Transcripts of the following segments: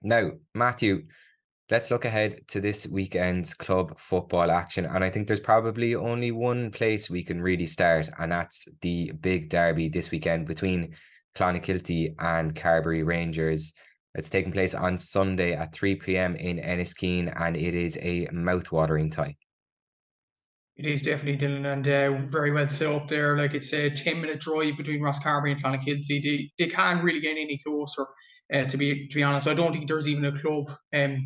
Now, Matthew, let's look ahead to this weekend's club football action. And I think there's probably only one place we can really start, and that's the big derby this weekend between Clonakilty and Carbery Rangers. It's taking place on Sunday at 3 p.m. in Enniskeen, and it is a mouth-watering tie. It is definitely Dylan, and very well set up there. Like it's a 10-minute drive between Carbery and Clonakilty. They can't really get any closer. To be honest, I don't think there's even a club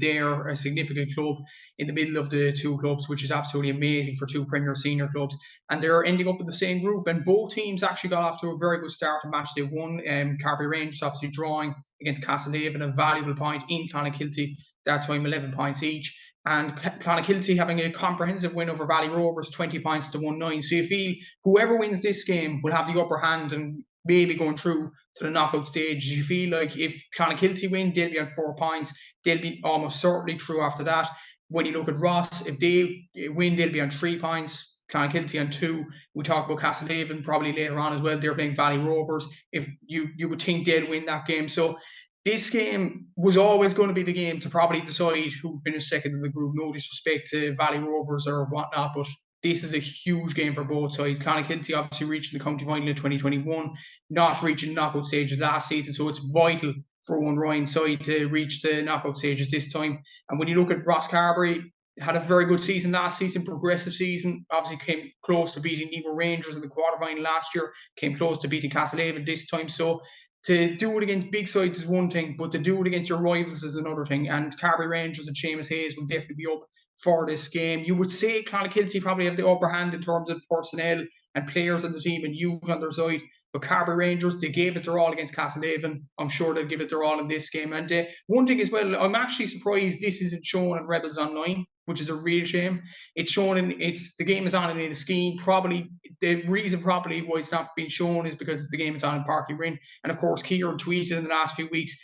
there, a significant club in the middle of the two clubs, which is absolutely amazing for two Premier Senior clubs. And they're ending up in the same group. And both teams actually got off to a very good start to match. They won. Carbery Rangers obviously drawing against Castlehaven, a valuable point in Clonakilty. That time 11 points each. And Clonakilty having a comprehensive win over Valley Rovers, 20 points to 1-9. So you feel whoever wins this game will have the upper hand and maybe going through to the knockout stage. You feel like if Clonakilty win, they'll be on 4 points. They'll be almost certainly through after that. When you look at Ross, if they win, they'll be on 3 points. Clonakilty on 2. We talk about Castlehaven probably later on as well. They're playing Valley Rovers. If you would think they'll win that game. So this game was always going to be the game to probably decide who finished second in the group. No disrespect to Valley Rovers or whatnot, but this is a huge game for both sides. Clonakilty obviously reaching the county final in 2021, not reaching knockout stages last season, so it's vital for one Ryan side to reach the knockout stages this time. And when you look at Carbery, had a very good season last season, progressive season. Obviously came close to beating Nemo Rangers in the quarterfinal last year, came close to beating Castlehaven this time. So to do it against big sides is one thing, but to do it against your rivals is another thing. And Carbery Rangers and Seamus Hayes will definitely be up for this game. You would say Clonakilty probably have the upper hand in terms of personnel and players on the team and youth on their side. But Carbery Rangers, they gave it their all against Castlehaven. I'm sure they'll give it their all in this game. And one thing as well, I'm actually surprised this isn't shown on Rebels Online, which is a real shame. It's shown the game is on in Enniskeen. Probably the reason probably why it's not being shown is because the game is on in Parky Rin. And of course, Kieran tweeted in the last few weeks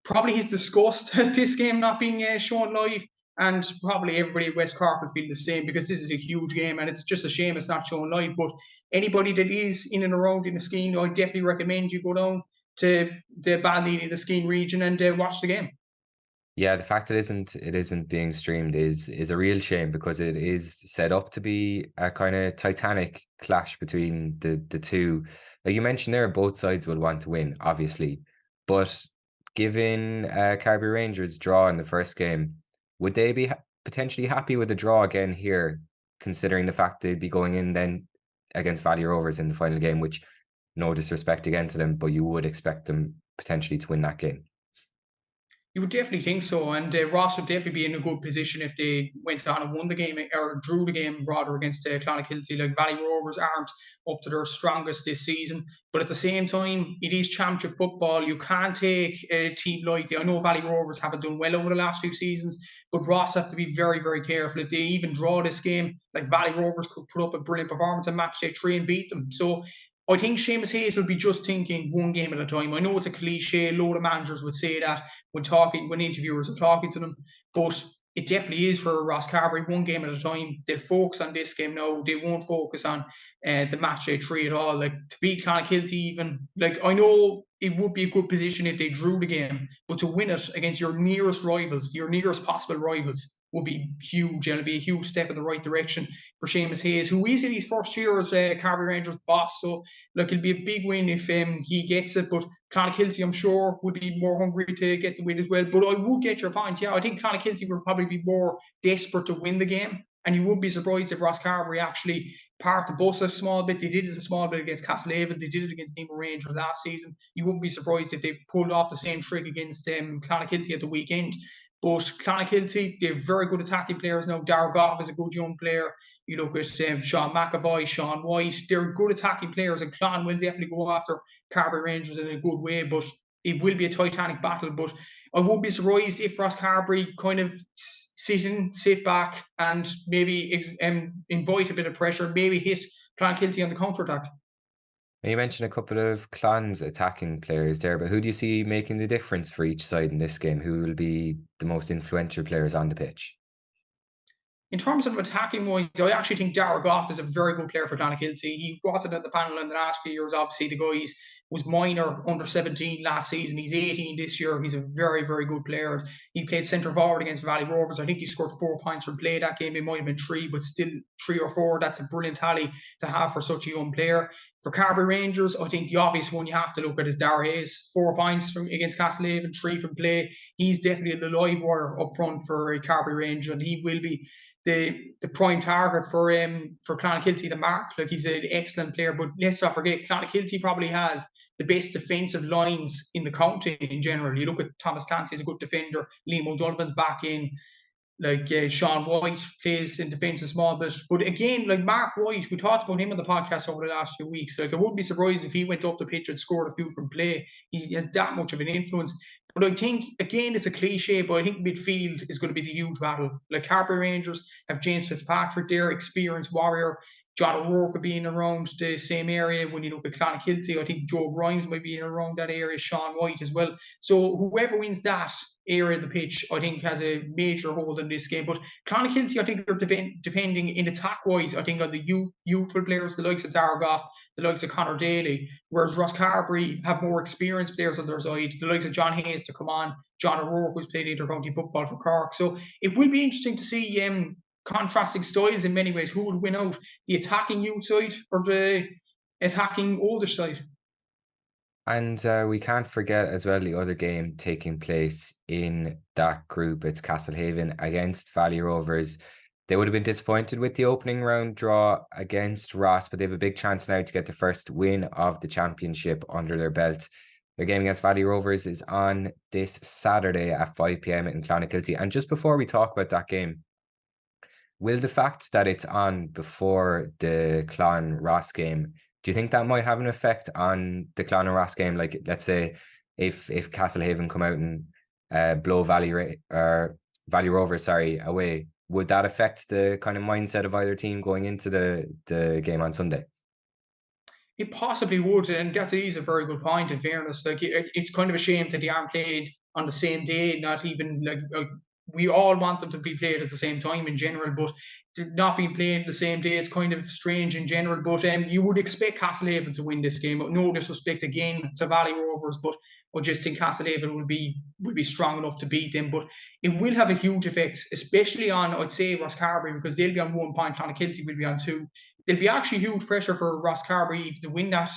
probably his disgust at this game not being shown live. And probably everybody at West Cork would feel the same because this is a huge game and it's just a shame it's not shown live. But anybody that is in and around Enniskeen, I definitely recommend you go down to the Ballineen region and watch the game. Yeah, the fact it isn't being streamed is a real shame because it is set up to be a kind of titanic clash between the two. Like you mentioned there, both sides will want to win, obviously. But given Carbery Rangers' draw in the first game, would they be potentially happy with a draw again here, considering the fact they'd be going in then against Valley Rovers in the final game, which no disrespect again to them, but you would expect them potentially to win that game. You would definitely think so, and Ross would definitely be in a good position if they went on and won the game or drew the game rather against Clonakilty. Like Valley Rovers aren't up to their strongest this season, but at the same time, it is championship football. You can't take a team lightly. I know Valley Rovers haven't done well over the last few seasons, but Ross have to be very, very careful. If they even draw this game, like Valley Rovers could put up a brilliant performance and match day 3 and beat them. So I think Seamus Hayes will be just thinking one game at a time. I know it's a cliche. A load of managers would say that when interviewers are talking to them, but it definitely is for Ross Carbery, one game at a time. They'll focus on this game now. They won't focus on the match day 3 at all. Like to beat Clonakilty, even like I know it would be a good position if they drew the game, but to win it against your nearest rivals, your nearest possible rivals, would be huge, and it'd be a huge step in the right direction for Seamus Hayes, who is in his first year as Carbery Rangers boss. So, look, it'll be a big win if he gets it. But Clonakilty, I'm sure, would be more hungry to get the win as well. But I would get your point. Yeah, I think Clonakilty would probably be more desperate to win the game. And you would be surprised if Carbery actually parked the bus a small bit. They did it a small bit against Castlehaven. They did it against Nemo Rangers last season. You wouldn't be surprised if they pulled off the same trick against Clonakilty at the weekend. But Clonakilty, they're very good attacking players now. Darragh Goff is a good young player. You look at Sean McAvoy, Sean White. They're good attacking players, and Clon will definitely go after Carbery Rangers in a good way. But it will be a titanic battle. But I won't be surprised if Carbery kind of sit back, and maybe invite a bit of pressure, maybe hit Clonakilty on the counter attack. Now, you mentioned a couple of Clon's attacking players there, but who do you see making the difference for each side in this game? Who will be the most influential players on the pitch? In terms of attacking wise, I actually think Darragh Goff is a very good player for Clonakilty. He wasn't at the panel in the last few years. Obviously, the guy's was minor under 17 last season. He's 18 this year. He's a very, very good player. He played centre forward against Valley Rovers. I think he scored 4 points from play that game. It might have been 3, but still 3 or 4. That's a brilliant tally to have for such a young player. For Carbery Rangers, I think the obvious one you have to look at is Dara Hayes. 4 points from against Castlehaven, 3 from play. He's definitely the live wire up front for Carbery Rangers, and he will be the prime target for Clonakilty to mark. Like, he's an excellent player, but let's not forget Clonakilty probably have the best defensive lines in the county in general. You look at Thomas Clancy, is a good defender. Liam O'Donovan's back in. Like, Sean White plays in defence a small bit. But again, like Mark White, we talked about him on the podcast over the last few weeks. Like, I wouldn't be surprised if he went up the pitch and scored a few from play. He has that much of an influence. But I think, again, it's a cliche, but I think midfield is going to be the huge battle. Like, Carbery Rangers have James Fitzpatrick there, experienced warrior. John O'Rourke being around the same area. When you look at Clonakilty, I think Joe Grimes might be around that area, Sean White as well. So whoever wins that area of the pitch, I think, has a major hold in this game. But Clonakilty, I think, are depending in attack-wise, I think, on the youthful players, the likes of Dargoff, the likes of Conor Daly, whereas Ross Carbery have more experienced players on their side, the likes of John Hayes to come on, John O'Rourke, who's played inter-county football for Cork. So it will be interesting to see contrasting styles in many ways. Who would win out, the attacking youth side or the attacking older side? And we can't forget as well the other game taking place in that group. It's Castlehaven against Valley Rovers. They would have been disappointed with the opening round draw against Ross, but they have a big chance now to get the first win of the championship under their belt. Their game against Valley Rovers is on this Saturday at 5 p.m. in Clonakilty. And just before we talk about that game, will the fact that it's on before the Clon Ross game, do you think that might have an effect on the Clon and Ross game? Like, let's say if Castlehaven come out and blow Valley Rovers away, would that affect the kind of mindset of either team going into the game on Sunday? It possibly would, and that is a very good point. In fairness, like, it's kind of a shame that they aren't played on the same day. Not even like we all want them to be played at the same time in general, but to not being played the same day, it's kind of strange in general. But you would expect Castlehaven to win this game. No disrespect again to Valley Rovers, but I just think Castlehaven will be strong enough to beat them. But it will have a huge effect, especially on, I'd say, Ross Carbery, because they'll be on 1 point, Clonakilty will be on 2. There'll be actually huge pressure for Ross Carbery to win that,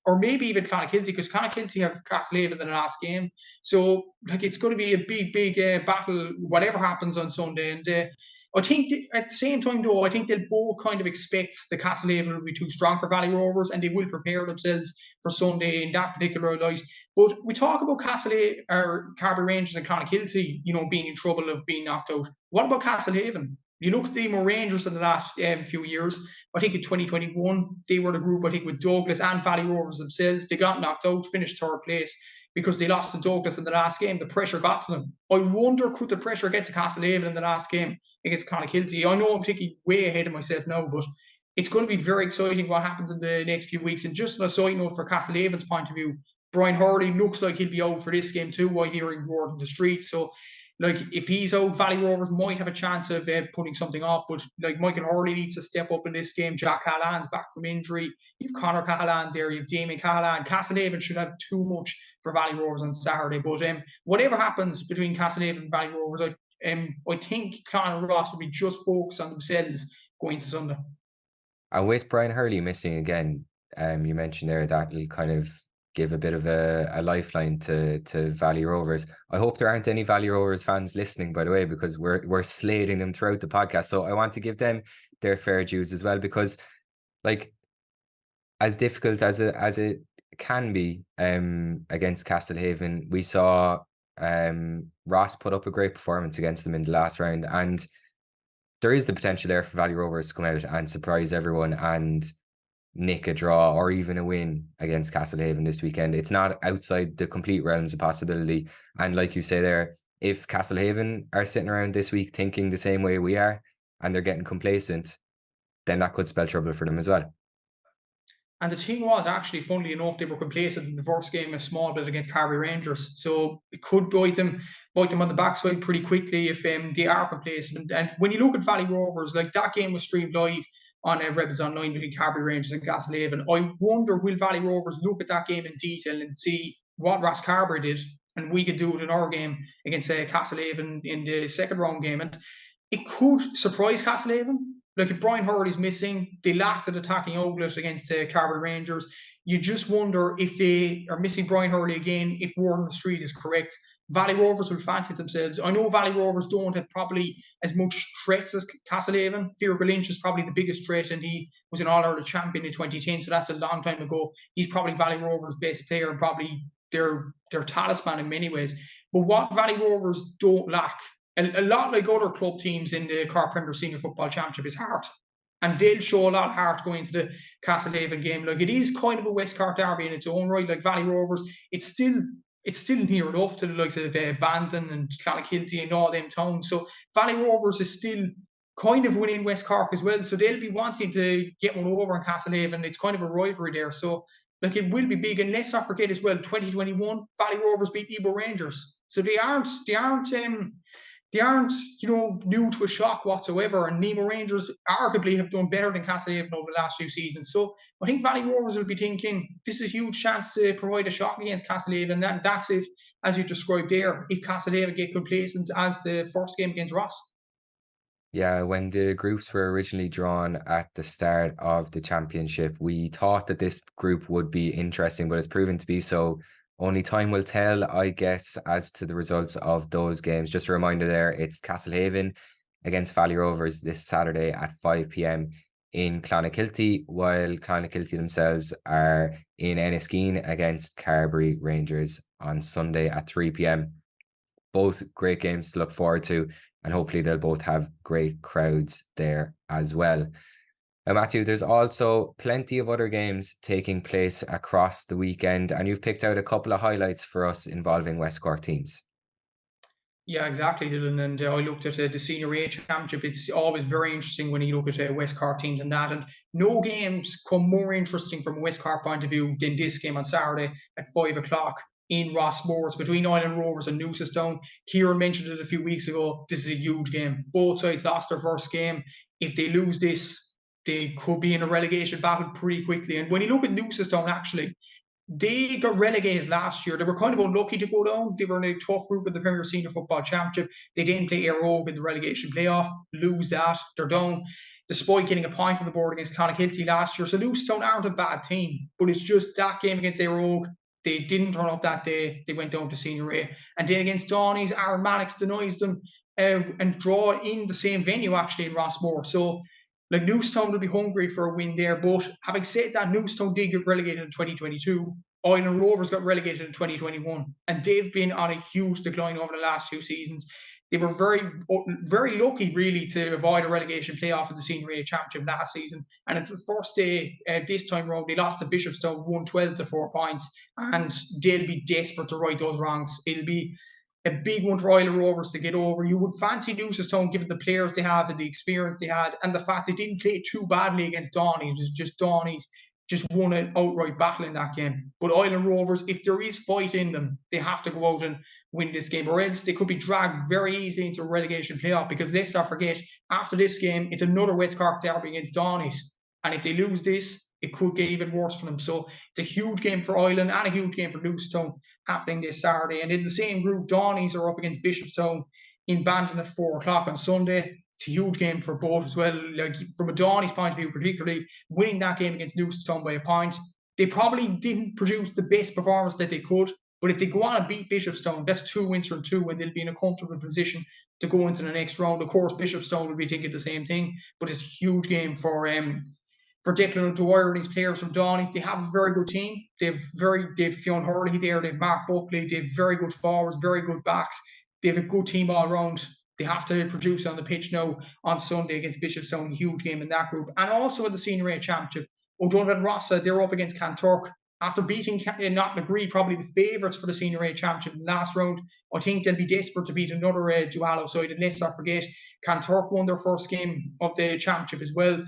or maybe even Clonakilty, because Clonakilty have Castlehaven in the last game. So, like, it's going to be a big battle, whatever happens on Sunday. And I think at the same time, though, I think they'll both kind of expect the Castlehaven will be too strong for Valley Rovers, and they will prepare themselves for Sunday in that particular light. But we talk about Castlehaven or Carbery Rangers and Clonakilty, being in trouble of being knocked out. What about Castlehaven? You look at the Rangers in the last few years. I think in 2021, they were the group, I think, with Douglas and Valley Rovers themselves. They got knocked out, finished third place because they lost to Douglas in the last game. The pressure got to them. I wonder, could the pressure get to Castlehaven in the last game against Clonakilty? I know I'm thinking way ahead of myself now, but it's going to be very exciting what happens in the next few weeks. And just on a side note, for Castlehaven's point of view, Brian Hurley looks like he'll be out for this game too, while hearing word in the street. So, like, if he's out, Valley Rovers might have a chance of putting something off. But, like, Michael Hurley needs to step up in this game. Jack Callahan's back from injury. You've Conor Callahan there. You've Damien Callahan. Castlehaven should have too much for Valley Rovers on Saturday. But whatever happens between Castlehaven and Valley Rovers, I think Clon and Ross will be just focused on themselves going to Sunday. And with Brian Hurley missing again, you mentioned there that he'll kind of give a bit of a lifeline to Valley Rovers. I hope there aren't any Valley Rovers fans listening, by the way, because we're slating them throughout the podcast. So I want to give them their fair dues as well, because, like, as difficult as it can be against Castlehaven, we saw Ross put up a great performance against them in the last round, and there is the potential there for Valley Rovers to come out and surprise everyone and nick a draw or even a win against Castlehaven this weekend. It's not outside the complete realms of possibility. And like you say there, if Castlehaven are sitting around this week thinking the same way we are and they're getting complacent, then that could spell trouble for them as well. And the thing was, actually, funnily enough, they were complacent in the first game a small bit against Carbery Rangers. So it could bite them on the backside pretty quickly if they are complacent. And when you look at Valley Rovers, like, that game was streamed live. on Rebels Online between Carbery Rangers and Castlehaven. I wonder, will Valley Rovers look at that game in detail and see what Carbery did, and we could do it in our game against Castlehaven in the second round game. And it could surprise Castlehaven. Like, if Brian Hurley's missing, they lacked an attacking outlet against Carbery Rangers. You just wonder if they are missing Brian Hurley again, if word on the street is correct. Valley Rovers will fancy themselves. I know Valley Rovers don't have probably as much threats as Castlehaven. Feargal Lynch is probably the biggest threat, and he was an All-Ireland champion in 2010, so that's a long time ago. He's probably Valley Rovers' best player and probably their talisman in many ways. But what Valley Rovers don't lack, a lot like other club teams in the Cork Premier Senior Football Championship, is heart. And they'll show a lot of heart going into the Castlehaven game. Like, it is kind of a West Cork derby in its own right. Like, Valley Rovers, it's still near enough to the likes of Bandon and Clonakilty and all them towns. So Valley Rovers is still kind of winning West Cork as well. So they'll be wanting to get one over in Castlehaven. It's kind of a rivalry there. So, like, it will be big. And let's not forget as well, 2021, Valley Rovers beat Ebo Rangers. So they aren't new to a shock whatsoever. And Nemo Rangers arguably have done better than Castlehaven over the last few seasons. So I think Valley Rovers will be thinking this is a huge chance to provide a shock against Castlehaven. And that's if, as you described there, if Castlehaven get complacent as the first game against Ross. Yeah, when the groups were originally drawn at the start of the championship, we thought that this group would be interesting, but it's proven to be so. Only time will tell, I guess, as to the results of those games. Just a reminder there, it's Castlehaven against Valley Rovers this Saturday at 5 p.m. in Clonakilty, while Clonakilty themselves are in Enniskeane against Carbery Rangers on Sunday at 3 p.m. Both great games to look forward to, and hopefully they'll both have great crowds there as well. Now, Matthew, there's also plenty of other games taking place across the weekend, and you've picked out a couple of highlights for us involving West Cork teams. Yeah, exactly, Dylan. And I looked at the Senior A Championship. It's always very interesting when you look at West Cork teams and that. And no games come more interesting from a West Cork point of view than this game on Saturday at 5 o'clock in Rossmore between Island Rovers and Newcestown. Kieran mentioned it a few weeks ago. This is a huge game. Both sides lost their first game. If they lose this, they could be in a relegation battle pretty quickly. And when you look at Newcestown, actually, they got relegated last year. They were kind of unlucky to go down. They were in a tough group in the Premier Senior Football Championship. They didn't play Éire Óg in the relegation playoff, lose that. They're down, despite getting a point on the board against Clonakilty last year. So Newcestown aren't a bad team, but it's just that game against Éire Óg, they didn't turn up that day. They went down to Senior A. And then against Donny's, Aaron Mannix denies them and draw in the same venue, actually, in Rossmore. So, like, Newcestown will be hungry for a win there. But having said that, Newcestown did get relegated in 2022. Island Rovers got relegated in 2021. And they've been on a huge decline over the last few seasons. They were very lucky, really, to avoid a relegation playoff in the Senior A Championship last season. And at the first day, this time round, they lost to Bishopstown 1-12 to 4 points. And they'll be desperate to right those wrongs. It'll be a big one for Island Rovers to get over. You would fancy Newcestown, given the players they have and the experience they had, and the fact they didn't play too badly against Donny. It was just Donny's just won an outright battle in that game. But Island Rovers, if there is fight in them, they have to go out and win this game, or else they could be dragged very easily into a relegation playoff. Because let's not forget, after this game, it's another West Cork derby against Donny's. And if they lose this, it could get even worse for them. So it's a huge game for Island and a huge game for Newcestown happening this Saturday. And in the same group, Donny's are up against Bishopstown in Bandon at 4 o'clock on Sunday. It's a huge game for both as well. Like, from a Donny's point of view, particularly winning that game against Newcestown by a point, they probably didn't produce the best performance that they could. But if they go on and beat Bishopstown, that's 2 wins from 2, and they'll be in a comfortable position to go into the next round. Of course, Bishopstown will be thinking the same thing, but it's a huge game for Declan O'Dwyer and his players from Donny's. They have a very good team. They've Fionn Hurley there. They've Mark Buckley. They've very good forwards, very good backs. They have a good team all around. They have to produce on the pitch now on Sunday against Bishopstown. A huge game in that group. And also in the Senior A Championship, O'Donovan Rossa, they're up against Kanturk. After beating Knocknagree, probably the favourites for the Senior A Championship in the last round, I think they'll be desperate to beat another Duhallow side. And let's not forget, Kanturk won their first game of the championship as well.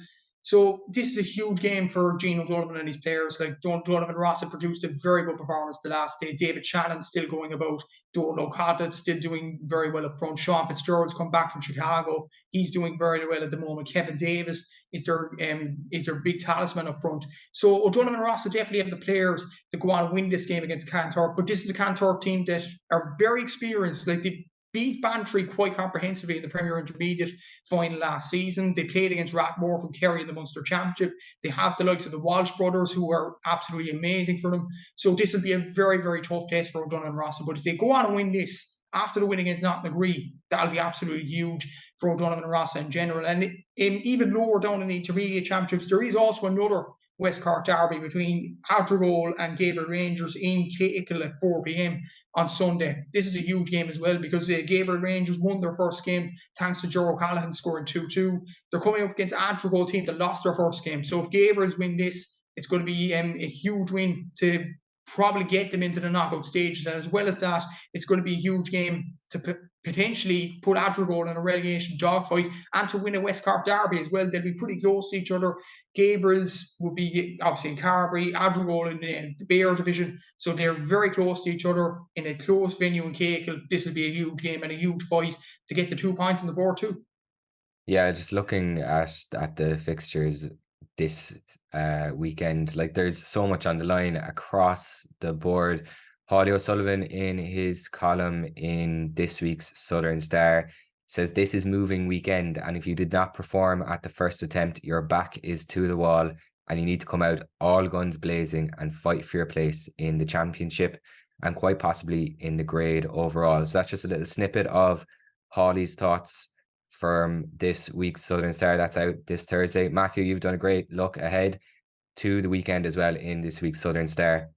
So this is a huge game for Gene O'Donovan and his players. Like Donovan Ross had produced a very good performance the last day. David Shannon's still going about. Donald Codlett's still doing very well up front. Sean Fitzgerald's come back from Chicago. He's doing very well at the moment. Kevin Davis is their big talisman up front. So O'Donovan and Ross will definitely have the players to go on and win this game against Cantor. But this is a Cantor team that are very experienced. Like they beat Bantry quite comprehensively in the Premier Intermediate final last season. They played against Rathmore from Kerry in the Munster Championship. They have the likes of the Walsh brothers, who are absolutely amazing for them. So this will be a very, very tough test for O'Donovan and Ross. But if they go on and win this after the win against Nottingham, that'll be absolutely huge for O'Donovan and Ross in general. And even lower down in the Intermediate Championships, there is also another West Cork derby between Adrigole and Carbery Rangers in Clonakilty at 4 p.m. on Sunday. This is a huge game as well, because Carbery Rangers won their first game thanks to Joe O'Callaghan scoring 2-2. They're coming up against Adrigole team that lost their first game. So if Gabriels win this, it's going to be a huge win to probably get them into the knockout stages. And as well as that, it's going to be a huge game to potentially put Adrigole in a relegation dogfight and to win a West Cork derby as well. They'll be pretty close to each other. Gabriel's will be obviously in Carbery, Adrigole in the Bear division. So they're very close to each other in a close venue in Cahill. This will be a huge game and a huge fight to get the 2 points on the board too. Yeah, just looking at the fixtures this weekend, like there's so much on the line across the board. Paulie O'Sullivan, in his column in this week's Southern Star, says this is moving weekend, and if you did not perform at the first attempt, your back is to the wall, and you need to come out all guns blazing and fight for your place in the championship and quite possibly in the grade overall. So that's just a little snippet of Paulie's thoughts from this week's Southern Star that's out this Thursday. Matthew, you've done a great look ahead to the weekend as well in this week's Southern Star.